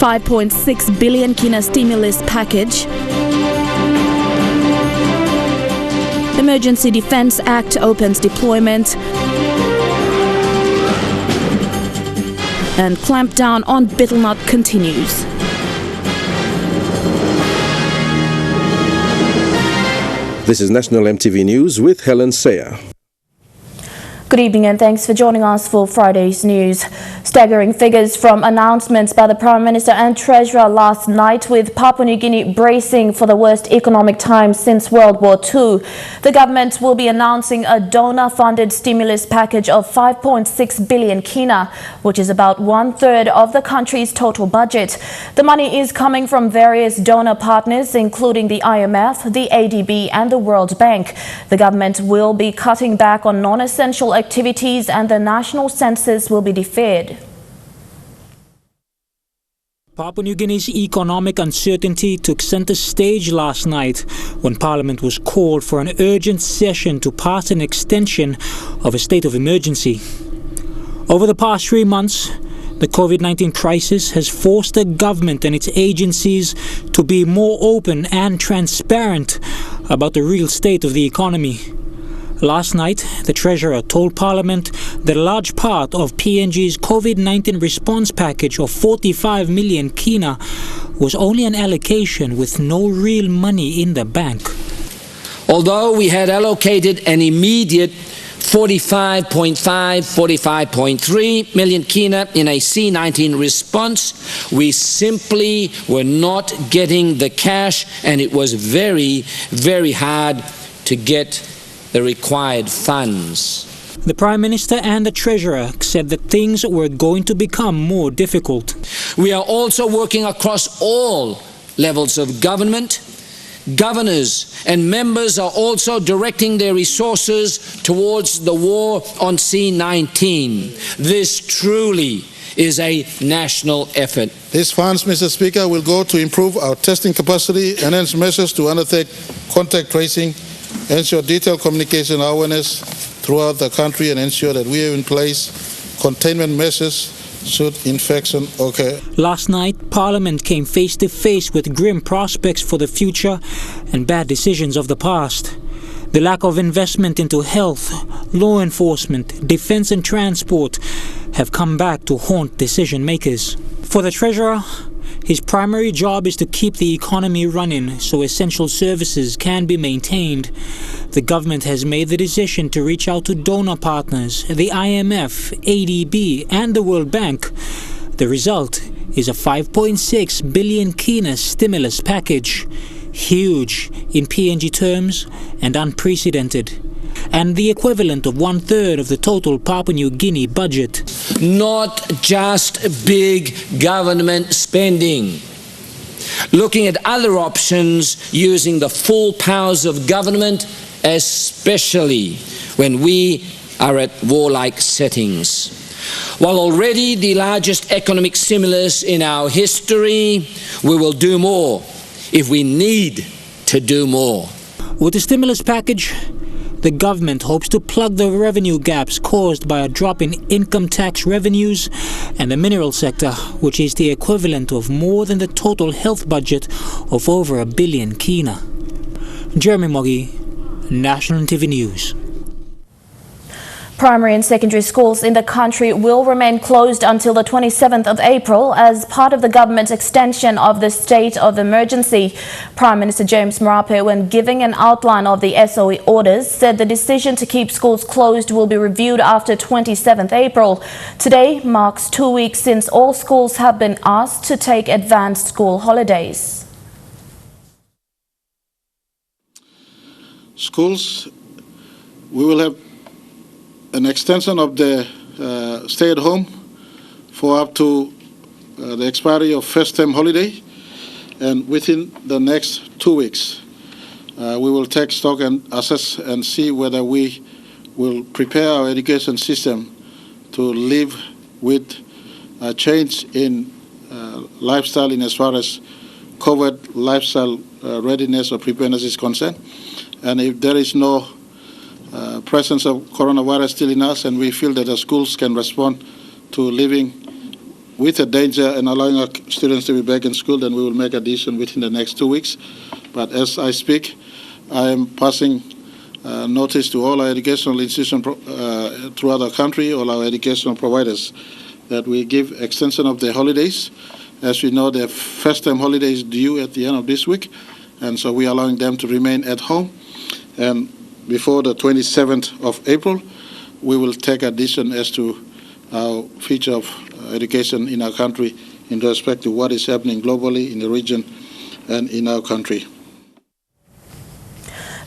5.6 billion kina stimulus package. Emergency Defence Act opens deployment. And clampdown on betelnut continues. This is National EMTV News with Helen Sayer. Good evening and thanks for joining us for Friday's news. Staggering figures from announcements by the Prime Minister and Treasurer last night, with Papua New Guinea bracing for the worst economic times since World War II. The government will be announcing a donor-funded stimulus package of 5.6 billion kina, which is about 1/3 of the country's total budget. The money is coming from various donor partners, including the IMF, the ADB and the World Bank. The government will be cutting back on non-essential activities and the national census will be deferred. Papua New Guinea's economic uncertainty took center stage last night when Parliament was called for an urgent session to pass an extension of a state of emergency. Over the past 3 months, the COVID-19 crisis has forced the government and its agencies to be more open and transparent about the real state of the economy. Last night, the Treasurer told Parliament that a large part of PNG's COVID-19 response package of 45 million kina was only an allocation with no real money in the bank. Although we had allocated an immediate 45.3 million kina in a C-19 response, we simply were not getting the cash, and it was very, very hard to get the required funds. The Prime Minister and the Treasurer said that things were going to become more difficult. We are also working across all levels of government. Governors and members are also directing their resources towards the war on C-19. This truly is a national effort. These funds, Mr. Speaker, will go to improve our testing capacity, enhance measures to undertake contact tracing, ensure detailed communication awareness throughout the country, and ensure that we have in place containment measures should infection occur. Last night, Parliament came face to face with grim prospects for the future and bad decisions of the past. The lack of investment into health, law enforcement, defense and transport have come back to haunt decision makers. For the Treasurer, his primary job is to keep the economy running so essential services can be maintained. The government has made the decision to reach out to donor partners, the IMF, ADB and the World Bank. The result is a 5.6 billion kina stimulus package. Huge in PNG terms and unprecedented, and the equivalent of 1/3 of the total Papua New Guinea budget. Not just big government spending. Looking at other options using the full powers of government, especially when we are at warlike settings. While already the largest economic stimulus in our history, we will do more if we need to do more. With the stimulus package, the government hopes to plug the revenue gaps caused by a drop in income tax revenues and the mineral sector, which is the equivalent of more than the total health budget of over 1 billion kina. Jeremy Moggy, National TV News. Primary and secondary schools in the country will remain closed until the 27th of April as part of the government's extension of the state of emergency. Prime Minister James Marape, when giving an outline of the SOE orders, said the decision to keep schools closed will be reviewed after 27th April. Today marks 2 weeks since all schools have been asked to take advanced school holidays. Schools, we will have an extension of the stay at home for up to the expiry of first term holiday, and within the next 2 weeks we will take stock and assess and see whether we will prepare our education system to live with a change in lifestyle in as far as COVID lifestyle readiness or preparedness is concerned. And if there is no presence of coronavirus still in us, and we feel that the schools can respond to living with a danger and allowing our students to be back in school, then we will make a decision within the next 2 weeks. But as I speak, I am passing notice to all our educational institutions throughout the country, all our educational providers, that we give extension of the holidays. As we know, the first term holiday is due at the end of this week, and so we are allowing them to remain at home. And before the 27th of April, we will take a decision as to our future of education in our country in respect to what is happening globally in the region and in our country.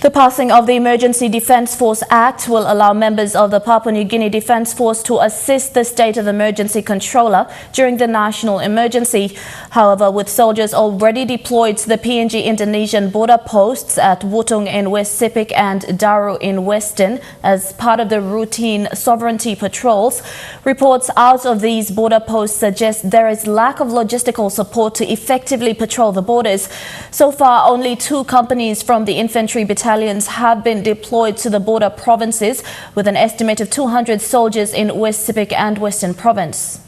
The passing of the Emergency Defence Force Act will allow members of the Papua New Guinea Defence Force to assist the State of Emergency Controller during the national emergency. However, with soldiers already deployed to the PNG Indonesian border posts at Wutung in West Sepik and Daru in Western as part of the routine sovereignty patrols, reports out of these border posts suggest there is lack of logistical support to effectively patrol the borders. So far, only 2 companies from the infantry battalions have been deployed to the border provinces, with an estimate of 200 soldiers in West Sepik and Western Province.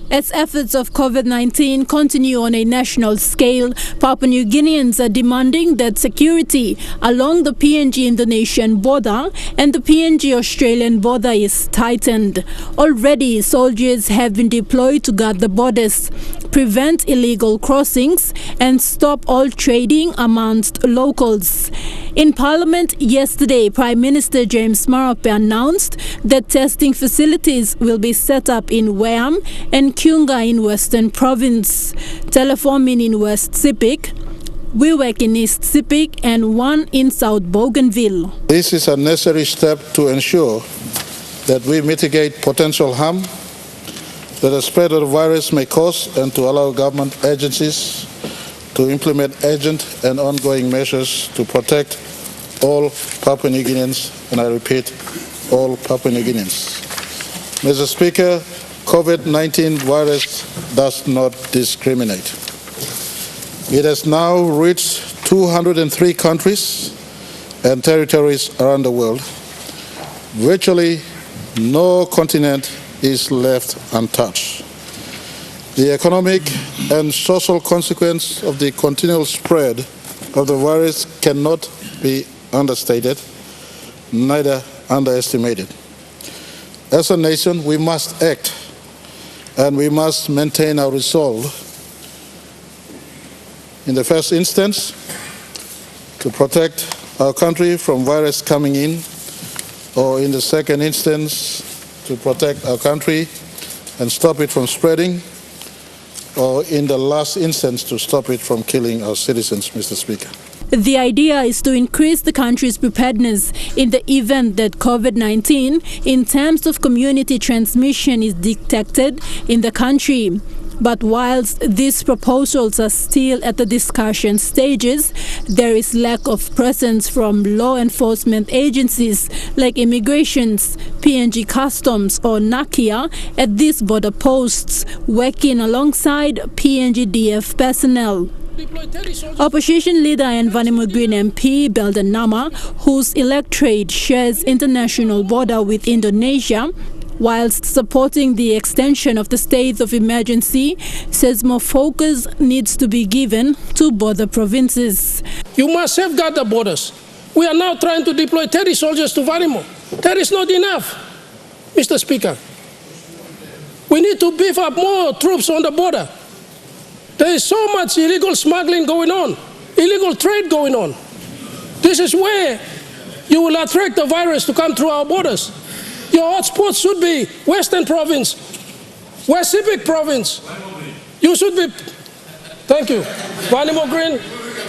As efforts of COVID-19 continue on a national scale, Papua New Guineans are demanding that security along the PNG-Indonesian border and the PNG-Australian border is tightened. Already, soldiers have been deployed to guard the borders, prevent illegal crossings, and stop all trading amongst locals. In Parliament yesterday, Prime Minister James Marape announced that testing facilities will be set up in Weham and Kyunga in Western Province, Teleformin in West Sepik, Wewak in East Sepik, and one in South Bougainville. This is a necessary step to ensure that we mitigate potential harm that the spread of the virus may cause, and to allow government agencies to implement urgent and ongoing measures to protect all Papua New Guineans, and I repeat, all Papua New Guineans. Mr. Speaker, COVID-19 virus does not discriminate. It has now reached 203 countries and territories around the world. Virtually no continent is left untouched. The economic and social consequence of the continual spread of the virus cannot be understated, neither underestimated. As a nation, we must act, and we must maintain our resolve. In the first instance, to protect our country from virus coming in, or in the second instance, to protect our country and stop it from spreading, or in the last instance, to stop it from killing our citizens, Mr. Speaker. The idea is to increase the country's preparedness in the event that COVID-19, in terms of community transmission, is detected in the country. But whilst these proposals are still at the discussion stages, there is lack of presence from law enforcement agencies like Immigrations, PNG Customs or NAKIA at these border posts, working alongside PNG DF personnel. Opposition leader and Vanimo Green MP Belden Nama, whose electorate shares international border with Indonesia, whilst supporting the extension of the state of emergency, says more focus needs to be given to border provinces. You must safeguard the borders. We are now trying to deploy 30 soldiers to Vanimo. That is not enough, Mr. Speaker. We need to beef up more troops on the border. There is so much illegal smuggling going on, illegal trade going on. This is where you will attract the virus to come through our borders. Your hotspots should be Western Province, West Sepik Province. You should be, thank you, Vanimo Green.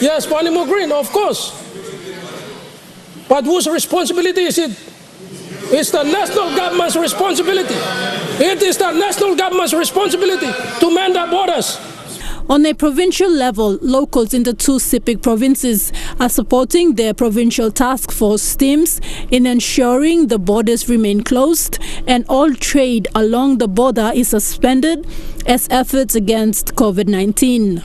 Yes, Vanimo Green, of course. But whose responsibility is it? It's the national government's responsibility. It is the national government's responsibility to man the borders. On a provincial level, locals in the 2 Sepik provinces are supporting their provincial task force teams in ensuring the borders remain closed and all trade along the border is suspended as efforts against COVID-19.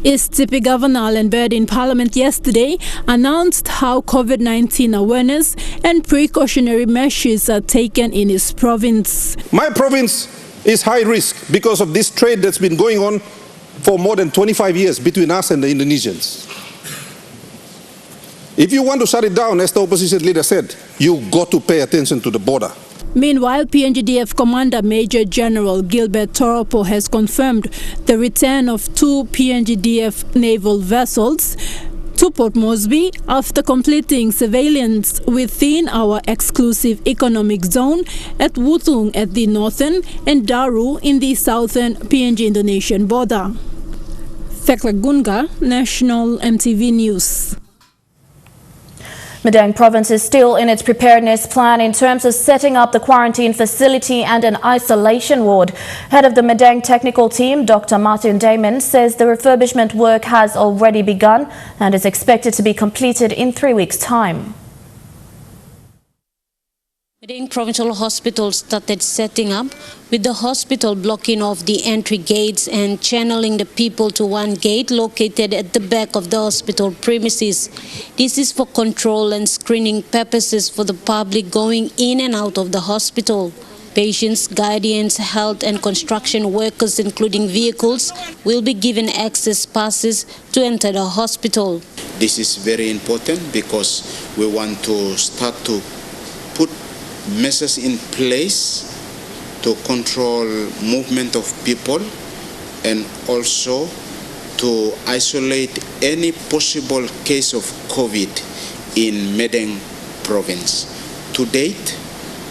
East Tipi Governor Alan Bird in Parliament yesterday announced how COVID-19 awareness and precautionary measures are taken in his province. My province is high risk because of this trade that's been going on for more than 25 years between us and the Indonesians. If you want to shut it down, as the opposition leader said, you've got to pay attention to the border. Meanwhile, PNGDF Commander Major General Gilbert Toropo has confirmed the return of 2 PNGDF naval vessels to Port Moresby after completing surveillance within our exclusive economic zone at Wutung at the northern and Daru in the southern PNG-Indonesian border. Thekla Gunga, National EMTV News. Madang province is still in its preparedness plan in terms of setting up the quarantine facility and an isolation ward. Head of the Madang technical team, Dr. Martin Damon, says the refurbishment work has already begun and is expected to be completed in 3 weeks' time. Madang Provincial Hospital started setting up with the hospital blocking off the entry gates and channeling the people to one gate located at the back of the hospital premises. This is for control and screening purposes for the public going in and out of the hospital. Patients, guardians, health and construction workers, including vehicles, will be given access passes to enter the hospital. This is very important because we want to start to put measures in place to control movement of people and also to isolate any possible case of COVID in Madang province. To date,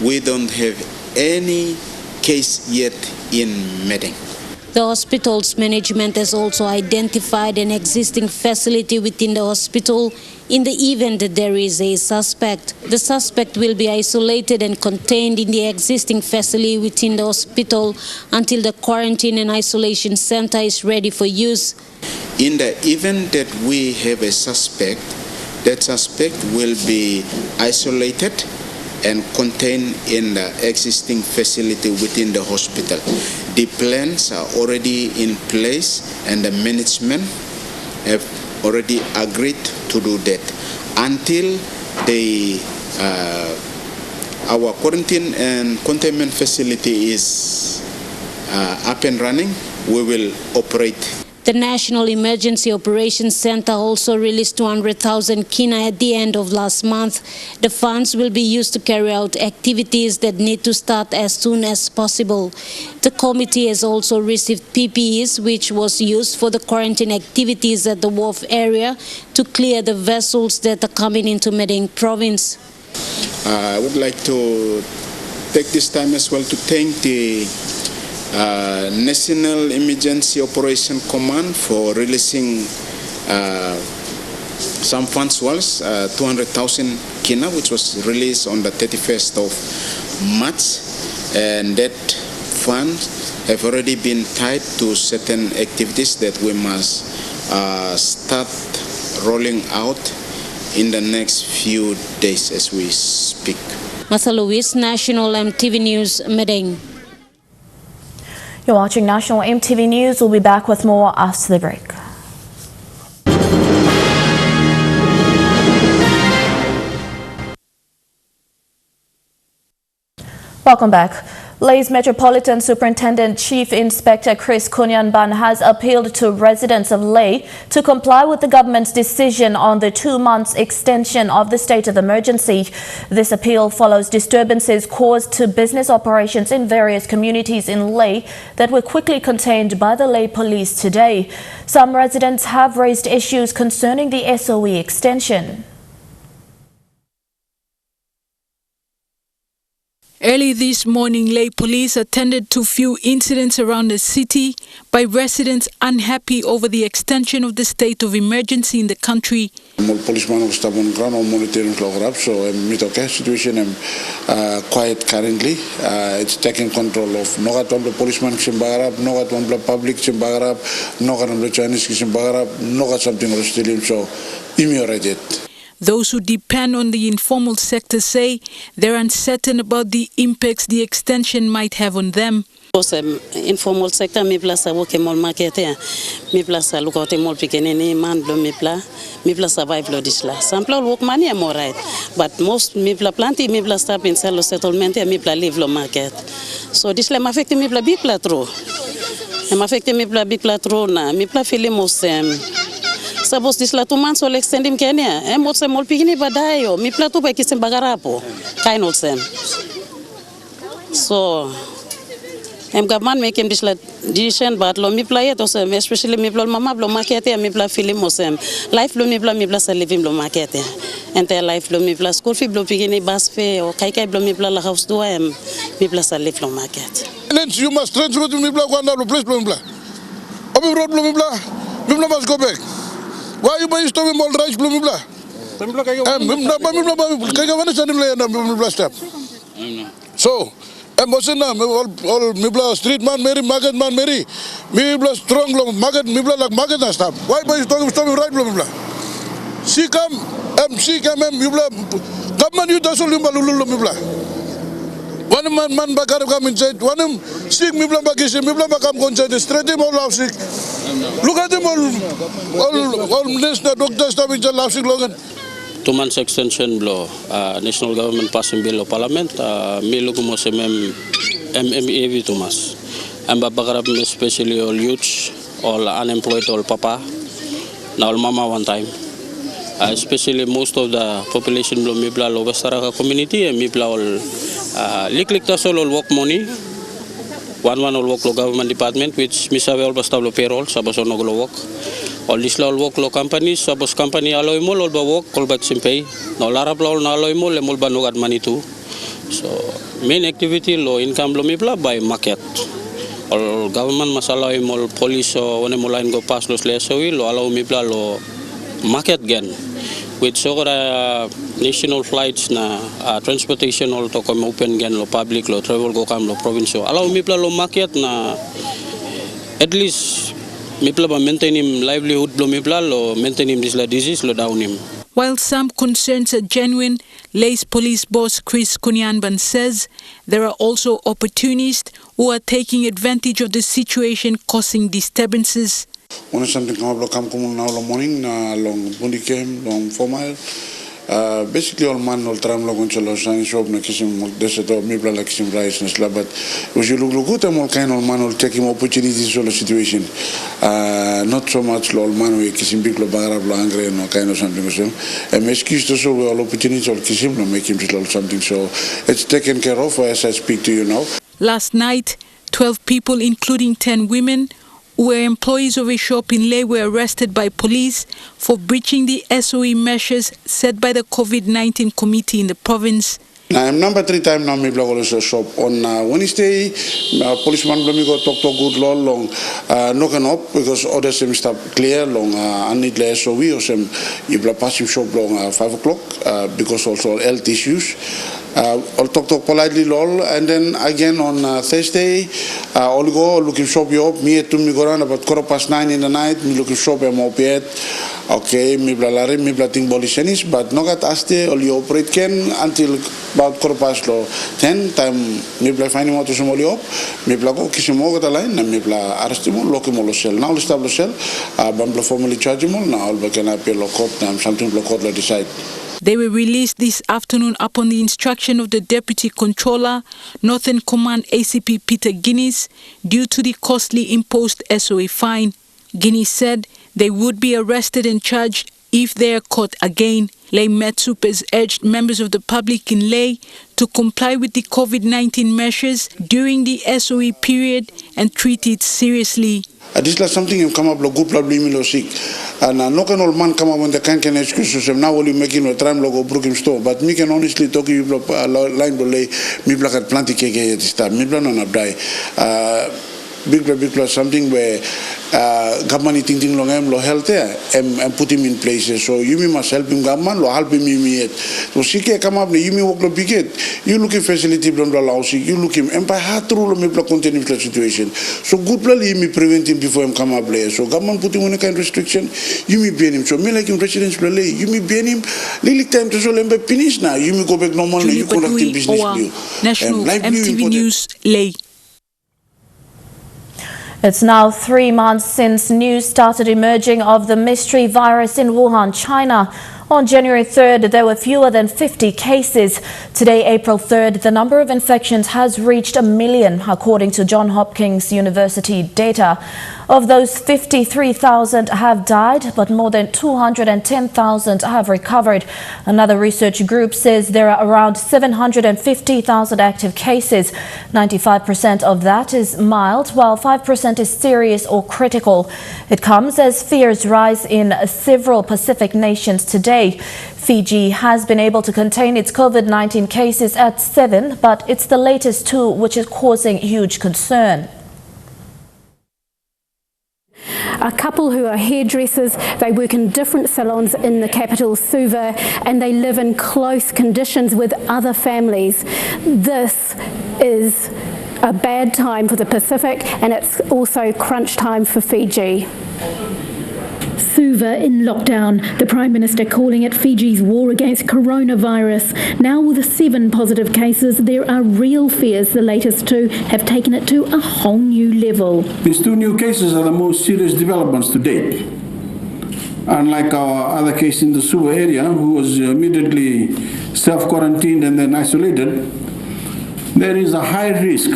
we don't have any case yet in Madang. The hospital's management has also identified an existing facility within the hospital in the event that there is a suspect. The suspect will be isolated and contained in the existing facility within the hospital until the quarantine and isolation center is ready for use. In the event that we have a suspect, that suspect will be isolated and contained in the existing facility within the hospital. The plans are already in place and the management have already agreed to do that. Until our quarantine and containment facility is up and running, we will operate. The National Emergency Operations Center also released 200,000 kina at the end of last month. The funds will be used to carry out activities that need to start as soon as possible. The committee has also received PPEs, which was used for the quarantine activities at the wharf area to clear the vessels that are coming into Madang province. I would like to take this time as well to thank the National Emergency Operation Command for releasing some funds, 200,000 kina, which was released on the 31st of March, and that funds have already been tied to certain activities that we must start rolling out in the next few days as we speak. Martha Lewis, National EMTV News, Madang. You're watching National EMTV News. We'll be back with more after the break. Welcome back. Lae's Metropolitan Superintendent Chief Inspector Chris Kunyanban has appealed to residents of Lae to comply with the government's decision on the 2-month extension of the state of emergency. This appeal follows disturbances caused to business operations in various communities in Lae that were quickly contained by the Lae police today. Some residents have raised issues concerning the SOE extension. Early this morning, Lae police attended to few incidents around the city by residents unhappy over the extension of the state of emergency in the country. Policeman stop on ground or monitoring so situation quiet currently. It's taking control of no policeman Simbagarab, no public Simbagarab, no Chinese Simbagarab, no something so immediate. Those who depend on the informal sector say they're uncertain about the impacts the extension might have on them. Informal sector mi plaza work mol market mi plaza look out mol pikenini man blo mi plaza survive lo disla sample work money am right but most mi pla planti mi pla stop in sell settlement mi pla live lo market so disla ma affect mi pla big pla tro ma affect mi pla big pla tro na mi pla feel most sabos disla tu man so extendim kenya mot se mol pikini badayo mi pla tu ba kisem bagarapo kain olsem so government make him decision but lo mi play to especially mi pla mama lo market mi pla film mosem life lo mi pla sa living lo market entire life lo mi pla school fee lo pigini bus fee o kai lo mi pla la house do mi pla sa live lo market you must transfer to mi pla kwanda lo place lo mi pla obi road lo mi pla must go back why you buy stop all rice lo mi pla mi pla kai ga wana sanim la mi pla stop so all mibla street man meri market man meri mibla strong lo market mibla like market na stop why by stop right lo mibla she come mibla government you dasul lo mibla one man bakar come inside one sick mibla bakise mibla bakam inside straight him all sick look at them all national doctors stop inside last sick logan 2 months extension blow national government passing bill of parliament milu mo se MMEV Thomas amba bagarap especially all youths all unemployed all papa now all mama one time especially most of the population blow mibla lo Westara community and mibla all liklik tasol all work money one all work lo government department which misawe all bastablo payroll sabos no go work all this all work lo companies sabos company aloy mo all ba work all back simpay no larap lo na aloy mo le mol ba no money too so main activity lo income lo mibla by market all government masala mo police o one mo line go pass lo slesowi lo allow mibla lo market gen with so national flights na transportation all to come open gen lo public lo travel go kam lo province allow mibla lo market na at least mipla ba maintain him livelihood blo mipla lo maintain him this la disease lo down him. While some concerns are genuine, Lay's police boss Chris Kunyanban says there are also opportunists who are taking advantage of the situation causing disturbances. When something come up, come now morning, long bundikem, long 4 mile. Basically all man all tram logon chalo sign shop na kisim deseto mibla la kisim rice na sla but if you look good all kind all man all taking opportunities all situation not so much all man we kisim big lo bagara lo angre no kind of something so and excuse to so all opportunities all kisim no make him all something so it's taken care of as I speak to you now. Last night 12 people including 10 women who were employees of a shop in Leh were arrested by police for breaching the SOE measures set by the COVID-19 committee in the province. I'm number 3 time now. Me blog also shop on Wednesday. Policeman blame go talk good long knocking up because other some stop clear long. I need less SOE or some you block passing shop long 5 o'clock because also health issues. I'll talk politely lol and then again on Thursday I'll go looking shop you up me to me go around about 9:15 in the night me looking shop em opiet okay me blalare me blating bolisenis but no got aste all you operate can until about 10 time me bla finding out some all me bla go kisimo got line me bla arrestimo lokimo lo sel now lo stablo sel bam bla formally chargeable now all can appeal lo court something lo court lo decide. They were released this afternoon upon the instruction of the Deputy Controller, Northern Command ACP Peter Guinness, due to the costly imposed SOE fine. Guinness said they would be arrested and charged if they are caught again. Lay Metsup has urged members of the public in Lay to comply with the COVID-19 measures during the SOE period and treat it seriously. This is something you come up with good problem in sick. And no can old man come up when the can excuse now only making a tram logo broken store. But me can honestly talk you line belay me black at plenty cake at this time. Me plan on a die. Big plus something where government thinking long lo health and put him in places. So you must help him government lo help him yet. So she can come up you work lo biget. You look at facility blah blah you look him and by hard rule me block continue the situation. So good play me prevent him before him come up there. So government put him on a kind of restriction. You me ban him. So me like him residents play. You me ban him. Lily time to so lembe finish now. You me go back normal. You conduct business. National MTV News Lay. It's now 3 months since news started emerging of the mystery virus in Wuhan, China. On January 3rd, there were fewer than 50 cases. Today, April 3rd, the number of infections has reached 1 million, according to Johns Hopkins University data. Of those, 53,000 have died, but more than 210,000 have recovered. Another research group says there are around 750,000 active cases. 95% of that is mild, while 5% is serious or critical. It comes as fears rise in several Pacific nations today. Fiji has been able to contain its COVID-19 cases at 7, but it's the latest 2 which is causing huge concern. A couple who are hairdressers, they work in different salons in the capital, Suva, and they live in close conditions with other families. This is a bad time for the Pacific, and it's also crunch time for Fiji. Suva in lockdown, the Prime Minister calling it Fiji's war against coronavirus. Now with 7 positive cases, there are real fears the latest 2 have taken it to a whole new level. These 2 new cases are the most serious developments to date. Unlike our other case in the Suva area, who was immediately self-quarantined and then isolated, there is a high risk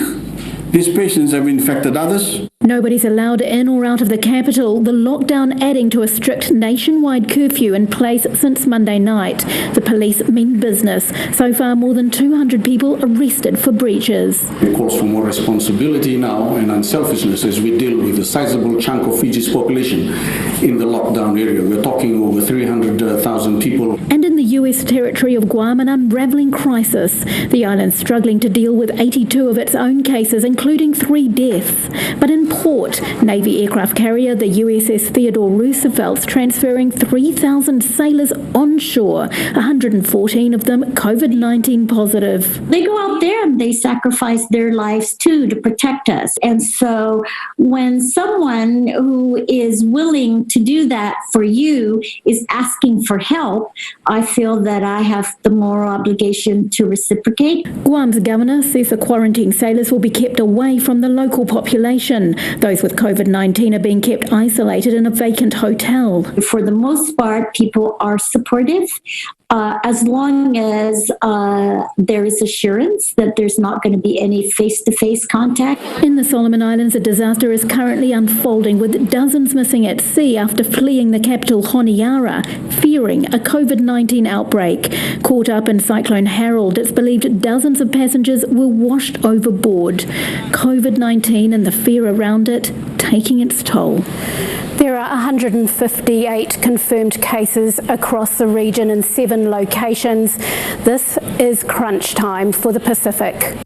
these patients have infected others. Nobody's allowed in or out of the capital, the lockdown adding to a strict nationwide curfew in place since Monday night. The police mean business. So far, more than 200 people arrested for breaches. It calls for more responsibility now and unselfishness as we deal with a sizable chunk of Fiji's population in the lockdown area. We're talking over 300,000 people. And in the US territory of Guam, an unravelling crisis. The island's struggling to deal with 82 of its own cases, including 3 deaths. But in port, Navy aircraft carrier the USS Theodore Roosevelt's transferring 3,000 sailors onshore, 114 of them COVID-19 positive. They go out there and they sacrifice their lives too to protect us. And so when someone who is willing to do that for you is asking for help, I feel that I have the moral obligation to reciprocate. Guam's governor says the quarantine sailors will be kept away from the local population. Those with COVID-19 are being kept isolated in a vacant hotel. For the most part, people are supportive. As long as there is assurance that there's not going to be any face-to-face contact. In the Solomon Islands, a disaster is currently unfolding with dozens missing at sea after fleeing the capital Honiara, fearing a COVID-19 outbreak. Caught up in Cyclone Harold, it's believed dozens of passengers were washed overboard. COVID-19 and the fear around it taking its toll. There are 158 confirmed cases across the region in 7 locations. This is crunch time for the Pacific.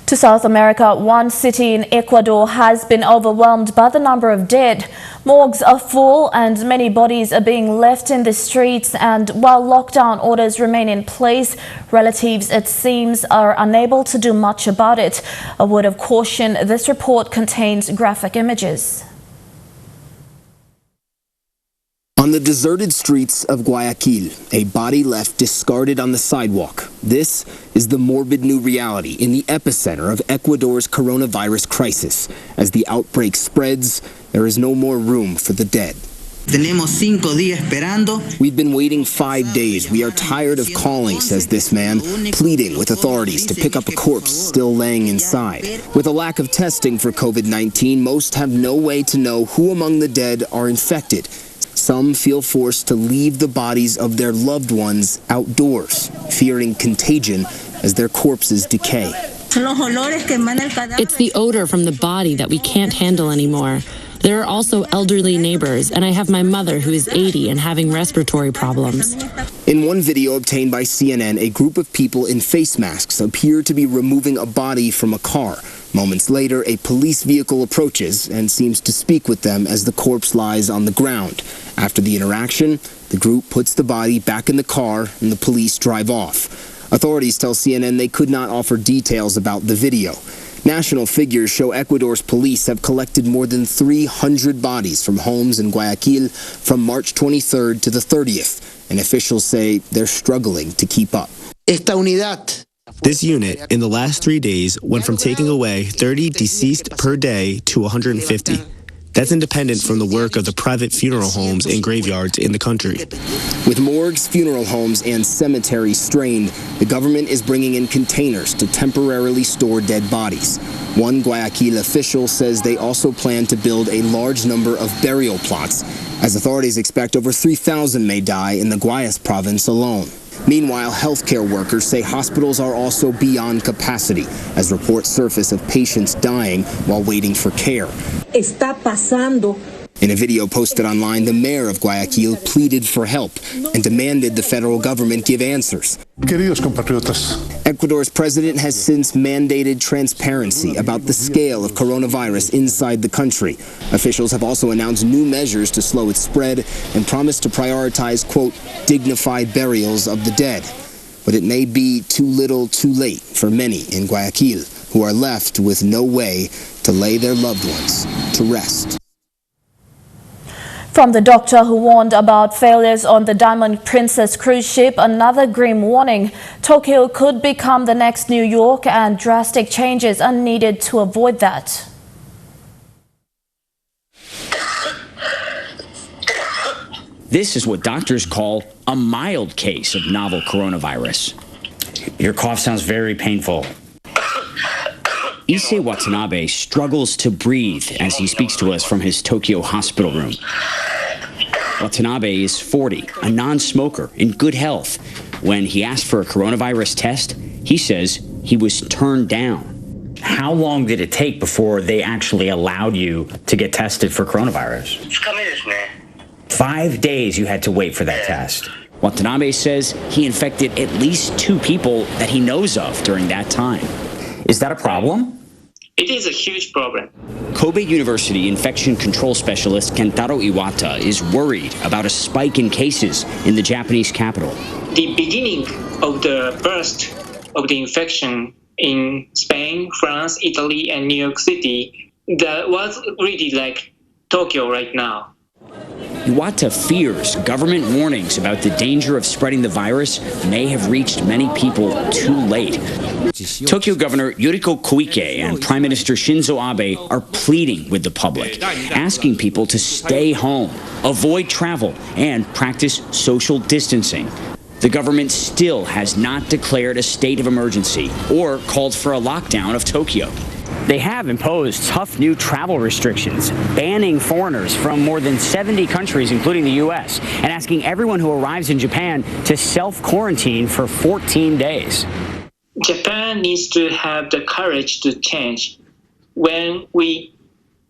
To South America, one city in Ecuador has been overwhelmed by the number of dead. Morgues are full and many bodies are being left in the streets, and while lockdown orders remain in place, relatives, it seems, are unable to do much about it. A word of caution, this report contains graphic images. On the deserted streets of Guayaquil, a body left discarded on the sidewalk. This is the morbid new reality in the epicenter of Ecuador's coronavirus crisis. As the outbreak spreads, there is no more room for the dead. We've been waiting 5 days. We are tired of calling, says this man, pleading with authorities to pick up a corpse still laying inside. With a lack of testing for COVID-19, most have no way to know who among the dead are infected. Some feel forced to leave the bodies of their loved ones outdoors, fearing contagion as their corpses decay. It's the odor from the body that we can't handle anymore. There are also elderly neighbors, and I have my mother who is 80 and having respiratory problems. In one video obtained by CNN, a group of people in face masks appear to be removing a body from a car. Moments later, a police vehicle approaches and seems to speak with them as the corpse lies on the ground. After the interaction, the group puts the body back in the car and the police drive off. Authorities tell CNN they could not offer details about the video. National figures show Ecuador's police have collected more than 300 bodies from homes in Guayaquil from March 23rd to the 30th, and officials say they're struggling to keep up. Esta unidad This unit, in the last 3 days, went from taking away 30 deceased per day to 150. That's independent from the work of the private funeral homes and graveyards in the country. With morgues, funeral homes, and cemeteries strained, the government is bringing in containers to temporarily store dead bodies. One Guayaquil official says they also plan to build a large number of burial plots, as authorities expect over 3,000 may die in the Guayas province alone. Meanwhile, healthcare workers say hospitals are also beyond capacity, as reports surface of patients dying while waiting for care. Está pasando. In a video posted online, the mayor of Guayaquil pleaded for help and demanded the federal government give answers. Queridos compatriotas, Ecuador's president has since mandated transparency about the scale of coronavirus inside the country. Officials have also announced new measures to slow its spread and promised to prioritize, quote, dignified burials of the dead. But it may be too little too late for many in Guayaquil who are left with no way to lay their loved ones to rest. From the doctor who warned about failures on the Diamond Princess cruise ship, another grim warning. Tokyo could become the next New York, and drastic changes are needed to avoid that. This is what doctors call a mild case of novel coronavirus. Your cough sounds very painful. Issei Watanabe struggles to breathe as he speaks to us from his Tokyo hospital room. Watanabe is 40, a non-smoker in good health. When he asked for a coronavirus test, he says he was turned down. How long did it take before they actually allowed you to get tested for coronavirus? 5 days you had to wait for that test. Watanabe says he infected at least 2 people that he knows of during that time. Is that a problem? It is a huge problem. Kobe University infection control specialist Kentaro Iwata is worried about a spike in cases in the Japanese capital. The beginning of the burst of the infection in Spain, France, Italy, and New York City, that was really like Tokyo right now. Iwata fears government warnings about the danger of spreading the virus may have reached many people too late. Tokyo Governor Yuriko Koike and Prime Minister Shinzo Abe are pleading with the public, asking people to stay home, avoid travel, and practice social distancing. The government still has not declared a state of emergency or called for a lockdown of Tokyo. They have imposed tough new travel restrictions, banning foreigners from more than 70 countries, including the U.S., and asking everyone who arrives in Japan to self-quarantine for 14 days. Japan needs to have the courage to change when we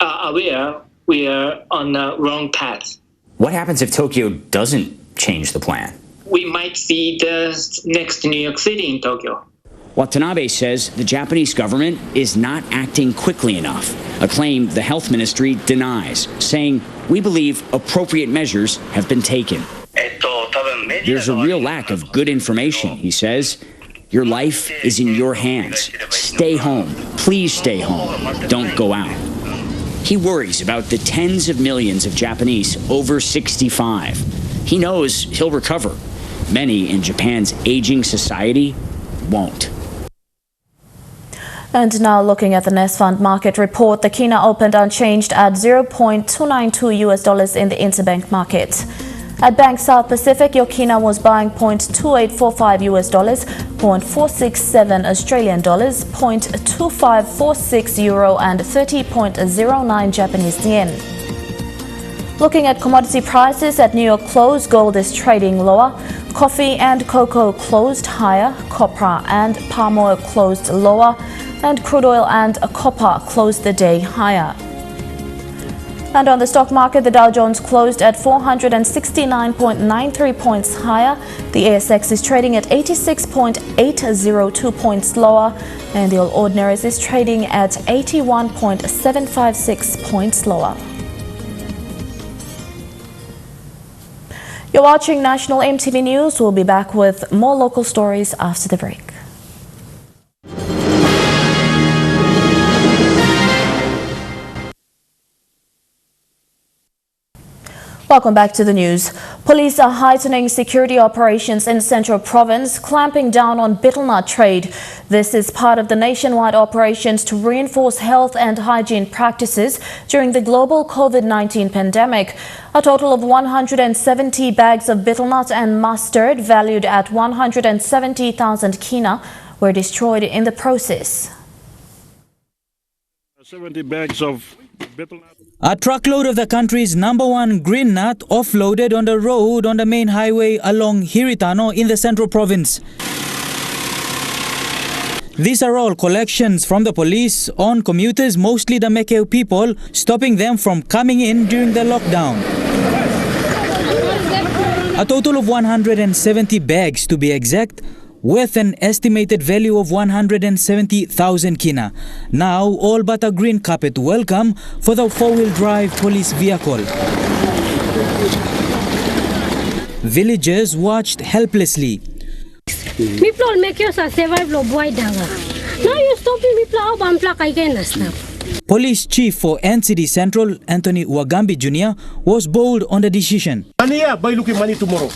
are aware we are on the wrong path. What happens if Tokyo doesn't change the plan? We might see the next New York City in Tokyo. Watanabe says the Japanese government is not acting quickly enough, a claim the health ministry denies, saying, "We believe appropriate measures have been taken." There's a real lack of good information, he says. Your life is in your hands. Stay home. Please stay home. Don't go out. He worries about the tens of millions of Japanese over 65. He knows he'll recover. Many in Japan's aging society won't. And now looking at the Nest Fund market report, the Kina opened unchanged at $0.292 in the interbank market. At Bank South Pacific, your Kina was buying $0.2845, $0.467 Australian dollars, $0.2546 euro, and 30.09 Japanese yen. Looking at commodity prices at New York close, gold is trading lower. Coffee and cocoa closed higher. Copra and palm oil closed lower. And crude oil and copper closed the day higher. And on the stock market, the Dow Jones closed at 469.93 points higher. The ASX is trading at 86.802 points lower. And the All Ordinaries is trading at 81.756 points lower. You're watching National EMTV News. We'll be back with more local stories after the break. Welcome back to the news. Police are heightening security operations in Central Province, clamping down on betel nut trade. This is part of the nationwide operations to reinforce health and hygiene practices during the global COVID-19 pandemic. A total of 170 bags of betel nut and mustard, valued at 170,000 kina, were destroyed in the process. 70 bags of betel nut. A truckload of the country's #1 green nut offloaded on the road on the main highway along Hiritano in the Central Province. These are all collections from the police on commuters, mostly the Mekeu people, stopping them from coming in during the lockdown. A total of 170 bags to be exact, with an estimated value of 170,000 kina. Now, all but a green carpet welcome for the four-wheel drive police vehicle. Villagers watched helplessly. Police Chief for NCD Central, Anthony Wagambi Jr., was bold on the decision. Money, by looking money tomorrow.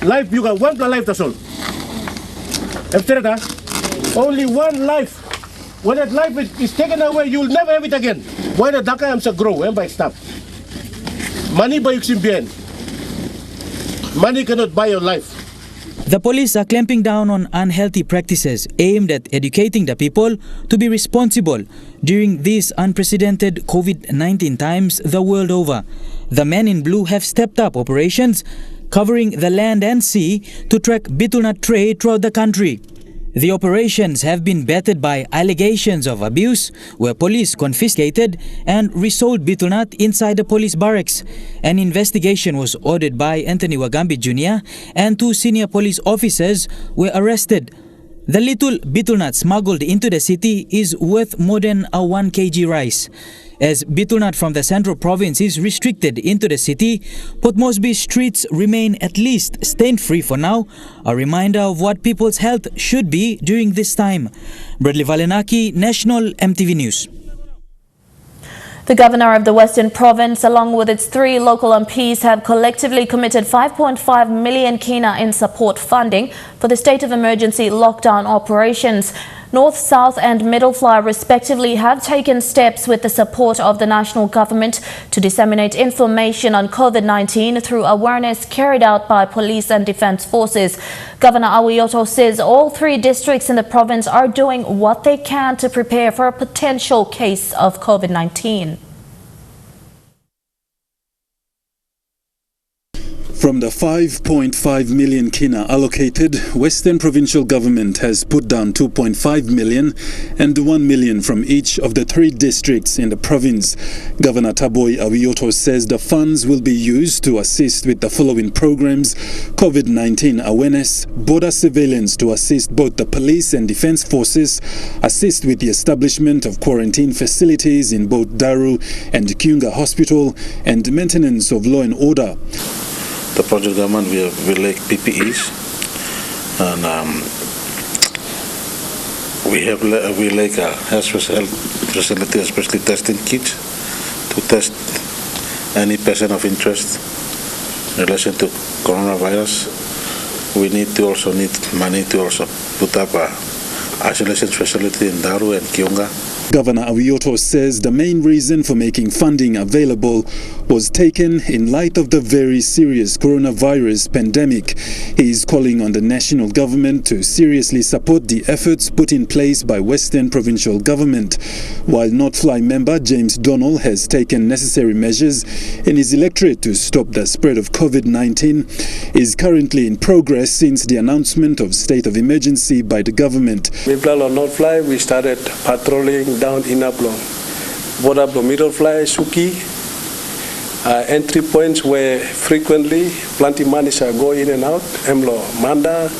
Life, you got one life, that's all. After that, only one life. When that life is taken away, you'll never have it again. Why the daka am sa grow and by stop? Money by bien. Money cannot buy your life. The police are clamping down on unhealthy practices aimed at educating the people to be responsible during these unprecedented COVID-19 times the world over. The men in blue have stepped up operations covering the land and sea to track betel nut trade throughout the country. The operations have been battered by allegations of abuse, where police confiscated and resold betel nut inside the police barracks. An investigation was ordered by Anthony Wagambi Jr. and 2 senior police officers were arrested. The little betel nut smuggled into the city is worth more than a 1 kg rice. As betel nut from the Central Province is restricted into the city, Port Moresby streets remain at least stain-free for now, a reminder of what people's health should be during this time. Bradley Valenaki, National EMTV News. The governor of the Western Province, along with its 3 local MPs, have collectively committed 5.5 million kina in support funding for the state of emergency lockdown operations. North, South and Middle Fly respectively have taken steps with the support of the national government to disseminate information on COVID-19 through awareness carried out by police and defense forces. Governor Awioto says all 3 districts in the province are doing what they can to prepare for a potential case of COVID-19. From the 5.5 million kina allocated, Western Provincial Government has put down 2.5 million and 1 million from each of the 3 districts in the province. Governor Taboy Awioto says the funds will be used to assist with the following programs: COVID-19 awareness, border surveillance to assist both the police and defense forces, assist with the establishment of quarantine facilities in both Daru and Kiunga Hospital, and maintenance of law and order. The provincial government will like PPEs, and we like a health facility, especially testing kits, to test any person of interest in relation to coronavirus. We also need money to also put up a isolation facility in Daru and Kiunga. Governor Awioto says the main reason for making funding available was taken in light of the very serious coronavirus pandemic. He is calling on the national government to seriously support the efforts put in place by Western Provincial Government. While Not-Fly member James Donnell has taken necessary measures in his electorate to stop the spread of COVID-19, is currently in progress since the announcement of state of emergency by the government. People on Not-Fly, we started patrolling down in Ablong, Bodablo, Middle Fly, Suki, entry points where frequently plenty manis are go in and out, Emlo, Manda,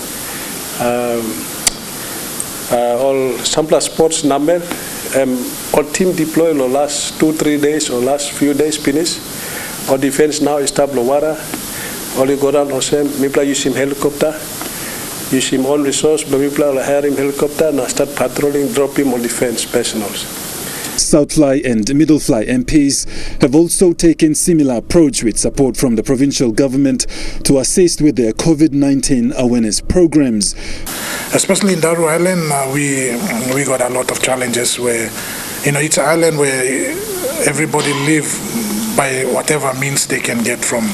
all sampler sports number, all team deploy the last 2-3 days or last few days finish. Our defense now is tablo wara, all you go down Osem, Mipla use him helicopter, use him own resource, but Mipla hire him helicopter and start patrolling, drop him on defense personnel. Southfly and Middlefly MPs have also taken similar approach with support from the provincial government to assist with their COVID-19 awareness programs. Especially in Daru Island, we got a lot of challenges where, it's an island where everybody live by whatever means they can get from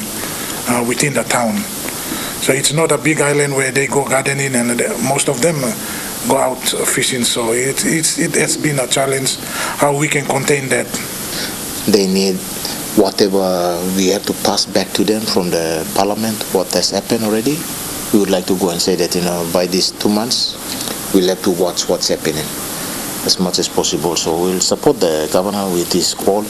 within the town. So it's not a big island where they go gardening and most of them go out fishing. So it has been a challenge how we can contain that. They need whatever we have to pass back to them from the parliament, what has happened already. We would like to go and say that, by these 2 months, we'll have to watch what's happening as much as possible. So we'll support the governor with his call.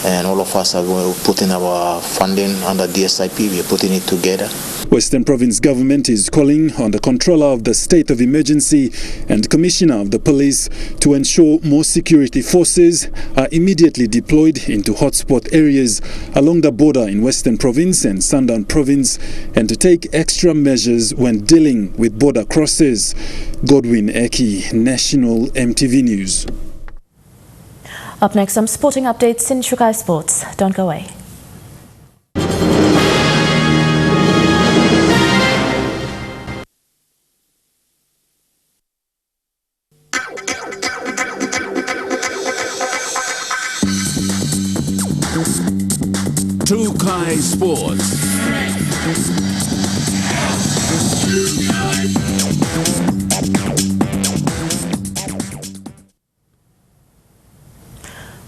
And all of us are going to put in our funding under DSIP. We are putting it together. Western Province government is calling on the controller of the state of emergency and commissioner of the police to ensure more security forces are immediately deployed into hotspot areas along the border in Western Province and Sandown Province, and to take extra measures when dealing with border crosses. Godwin Eki, National EMTV News. Up next, some sporting updates in Chukai Sports. Don't go away. Chukai Sports.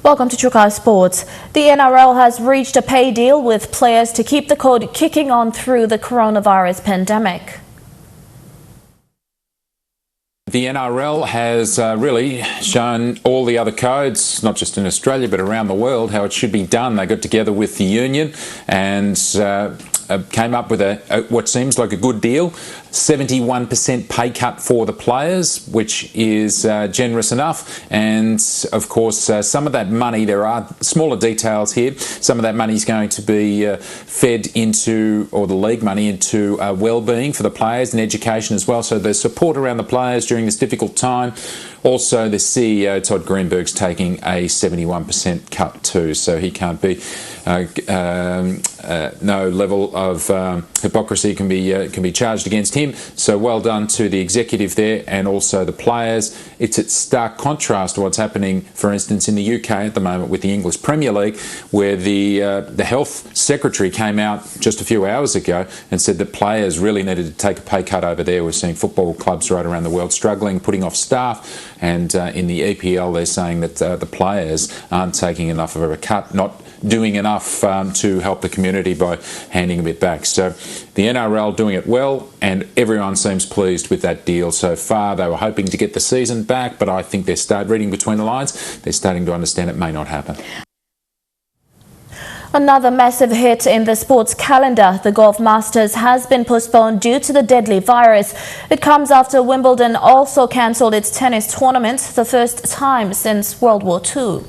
Welcome to Chukai Sports. The NRL has reached a pay deal with players to keep the code kicking on through the coronavirus pandemic. The NRL has really shown all the other codes, not just in Australia but around the world, how it should be done. They got together with the union and came up with what seems like a good deal. 71% pay cut for the players, which is generous enough. And of course, some of that money, there are smaller details here, some of that money is going to be fed into, or the league money, into well-being for the players and education as well. So there's support around the players during this difficult time. Also, the CEO, Todd Greenberg's taking a 71% cut too, so he can't be, no level of hypocrisy can be charged against him. So well done to the executive there and also the players. It's at stark contrast to what's happening, for instance, in the UK at the moment with the English Premier League, where the health secretary came out just a few hours ago and said that players really needed to take a pay cut over there. We're seeing football clubs right around the world struggling, putting off staff. And in the EPL, they're saying that the players aren't taking enough of a cut, not doing enough to help the community by handing a bit back. So the NRL doing it well, and everyone seems pleased with that deal so far. They were hoping to get the season back, but I think they're reading between the lines. They're starting to understand it may not happen. Another massive hit in the sports calendar. The Golf Masters has been postponed due to the deadly virus. It comes after Wimbledon also cancelled its tennis tournament, the first time since World War II.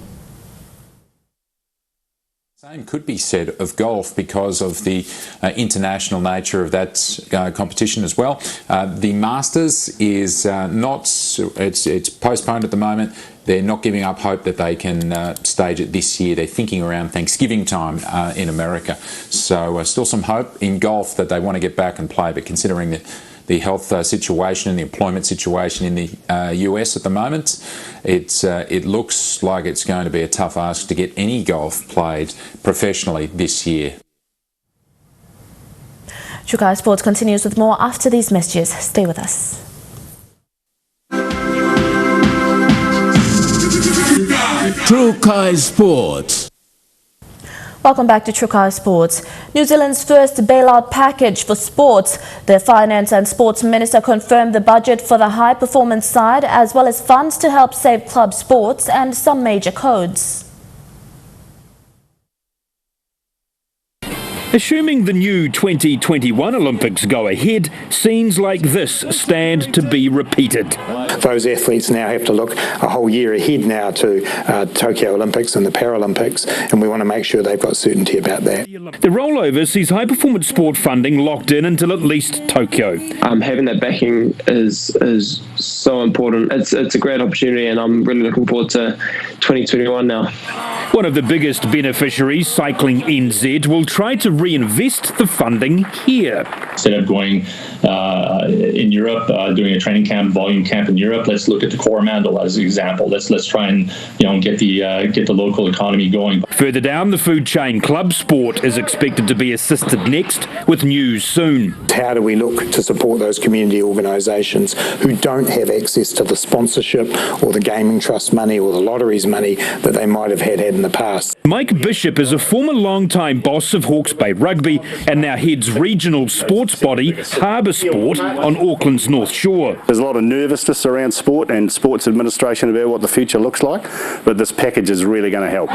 Same could be said of golf because of the international nature of that competition as well. The Masters is it's postponed at the moment. They're not giving up hope that they can stage it this year. They're thinking around Thanksgiving time in America. So still some hope in golf that they want to get back and play, but considering the health situation and the employment situation in the US at the moment, it looks like it's going to be a tough ask to get any golf played professionally this year. Chukai Sports continues with more after these messages. Stay with us. Chukai Sports. Welcome back to Chukai Sports. New Zealand's first bailout package for sports. The Finance and Sports Minister confirmed the budget for the high performance side, as well as funds to help save club sports and some major codes. Assuming the new 2021 Olympics go ahead, scenes like this stand to be repeated. Those athletes now have to look a whole year ahead now to Tokyo Olympics and the Paralympics, and we want to make sure they've got certainty about that. The rollover sees high-performance sport funding locked in until at least Tokyo. Having that backing is so important. It's a great opportunity, and I'm really looking forward to 2021 now. One of the biggest beneficiaries, Cycling NZ, will try to reinvest the funding here. Instead of going in Europe, doing a training camp, volume camp in Europe, let's look at the Coromandel as an example. Let's try and get the local economy going. Further down the food chain, club sport is expected to be assisted next, with news soon. How do we look to support those community organisations who don't have access to the sponsorship or the gaming trust money or the lotteries money that they might have had in the past? Mike Bishop is a former long-time boss of Hawke's Bay Rugby and now heads regional sports body Harbour Sport on Auckland's North Shore. There's a lot of nervousness around sport and sports administration about what the future looks like, but this package is really going to help.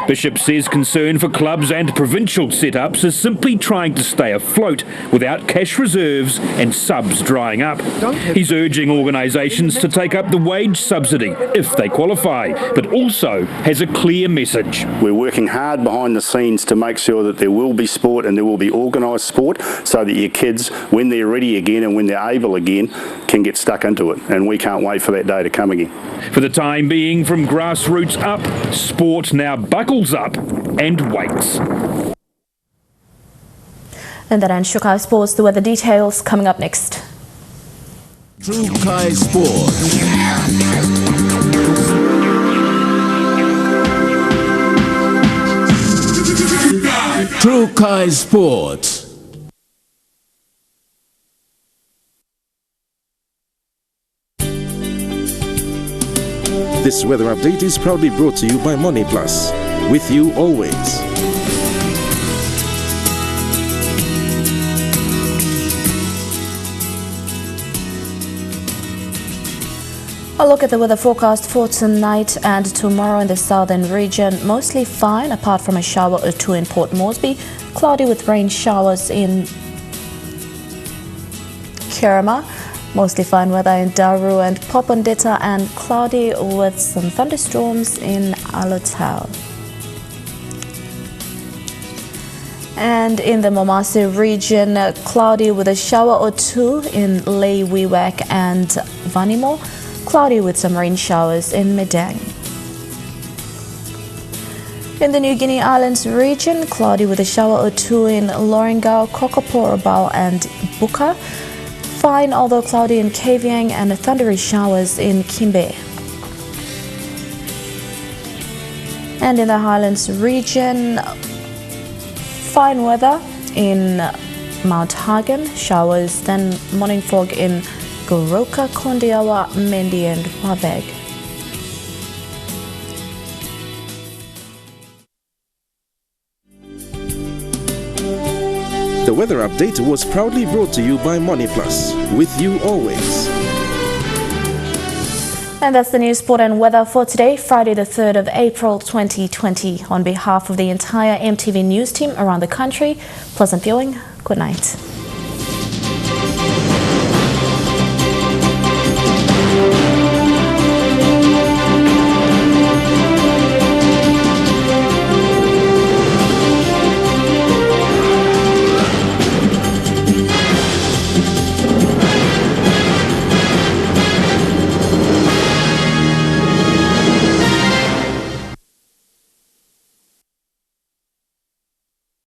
Bishop says concern for clubs and provincial setups is simply trying to stay afloat without cash reserves and subs drying up. He's urging organisations to take up the wage subsidy if they qualify, but also has a clear message. We're working hard behind the scenes to make sure that there will be sport and there will be organised sport so that your kids, when they're ready again and when they're able again, can get stuck into it. And we can't wait for that day to come again. For the time being, from grassroots up, sport now buckles up and waits. And that ends Shukai Sports. The weather details coming up next. True Kai Sports. True Kai Sports. This weather update is proudly brought to you by Money Plus. With you always. A look at the weather forecast for tonight and tomorrow in the southern region. Mostly fine apart from a shower or two in Port Moresby. Cloudy with rain showers in Kirrama. Mostly fine weather in Daru and Popondetta, and cloudy with some thunderstorms in Alotau. And in the Momase region, cloudy with a shower or two in Lei Wewak and Vanimo. Cloudy with some rain showers in Medang. In the New Guinea Islands region, cloudy with a shower or two in Lorengau, Kokoporobau and Buka. Fine, although cloudy in Kavieng, and thundery showers in Kimbe. And in the Highlands region, fine weather in Mount Hagen, showers, then morning fog in Goroka, Kondiawa, Mendi and Wabeg. The weather update was proudly brought to you by Money Plus. With you always. And that's the news, sport and weather for today, Friday the 3rd of April 2020. On behalf of the entire EMTV news team around the country, pleasant viewing. Good night.